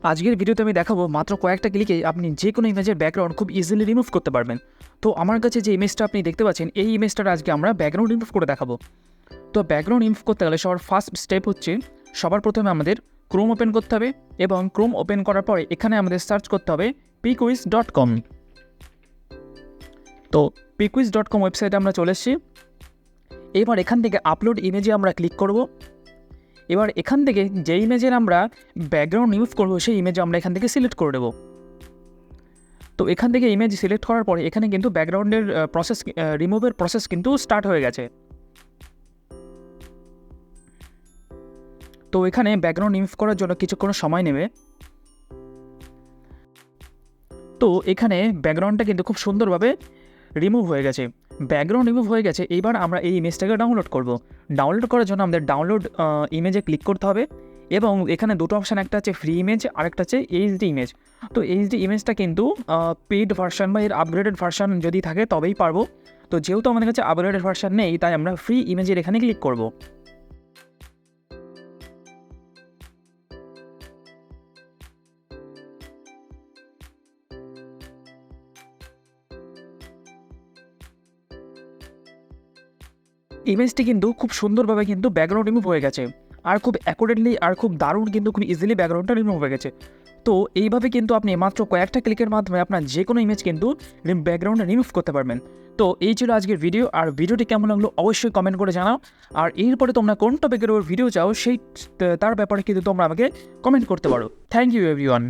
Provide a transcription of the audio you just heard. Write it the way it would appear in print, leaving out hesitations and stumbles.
আজকের ভিডিওতে আমি দেখাবো মাত্র কয়েকটা ক্লিকে আপনি যে কোনো ইমেজের ব্যাকগ্রাউন্ড খুব ইজিলি রিমুভ করতে পারবেন। তো আমার কাছে যে ইমেজটা আপনি দেখতে পাচ্ছেন, এই ইমেজটার আজকে আমরা ব্যাকগ্রাউন্ড রিমুভ করে দেখাবো। তো ব্যাকগ্রাউন্ড রিমুভ করতে গেলে সবার ফার্স্ট স্টেপ হচ্ছে, সবার প্রথমে আমাদের ক্রোম ওপেন করতে হবে এবং ক্রোম ওপেন করার পরে এখানে আমাদের সার্চ করতে হবে piquizz.com। তো piquizz.com ওয়েবসাইটে আমরা চলে এসেছি। এবার এখান থেকে আপলোড ইমেজে আমরা ক্লিক করব। এবার এখান থেকে যে ইমেজের আমরা ব্যাকগ্রাউন্ড রিমুভ করবো সেই ইমেজ আমরা এখান থেকে সিলেক্ট করে দেবো। তো এখান থেকে ইমেজ সিলেক্ট করার পরে এখানে কিন্তু ব্যাকগ্রাউন্ডের প্রসেস রিমুভের প্রসেস কিন্তু স্টার্ট হয়ে গেছে। তো এখানে ব্যাকগ্রাউন্ড রিমুভ করার জন্য কিছুক্ষণ সময় নেবে। তো এখানে ব্যাকগ্রাউন্ডটা কিন্তু খুব সুন্দরভাবে রিমুভ হয়ে গেছে। ব্যাকগ্রাউন্ড রিমুভ হয়ে গেছে। এইবার আমরা এই ইমেজটাকে ডাউনলোড করব। ডাউনলোড করার জন্য আমাদের ডাউনলোড ইমেজে ক্লিক করতে হবে এবং এখানে দুটো অপশান, একটা আছে ফ্রি ইমেজ আর একটা আছে এইচডি ইমেজ। তো এইচডি ইমেজটা কিন্তু পেইড ভার্সান বা এর আপগ্রেডেড ভার্সান যদি থাকে তবেই পারবো। তো যেহেতু আমাদের কাছে আপগ্রেডেড ভার্সান নেই, তাই আমরা ফ্রি ইমেজের এখানে ক্লিক করব। ইমেজটি কিন্তু খুব সুন্দরভাবে কিন্তু ব্যাকগ্রাউন্ড রিমুভ হয়ে গেছে, আর খুব অ্যাকুরেটলি আর খুব দারুণ কিন্তু খুব ইজিলি ব্যাকগ্রাউন্ডটা রিমুভ হয়ে গেছে। তো এইভাবে কিন্তু আপনি মাত্র কয়েকটা ক্লিকের মাধ্যমে আপনার যে কোনো ইমেজ কিন্তু ব্যাকগ্রাউন্ডে রিমুভ করতে পারবেন। তো এই ছিল আজকের ভিডিও, আর ভিডিওটি কেমন লাগলো অবশ্যই কমেন্ট করে জানাও। আর এরপরে তোমরা কোন টপিকের উপর ভিডিও চাও সেই তার ব্যাপারে কিন্তু তোমরা আমাকে কমেন্ট করতে পারো। Thank you everyone.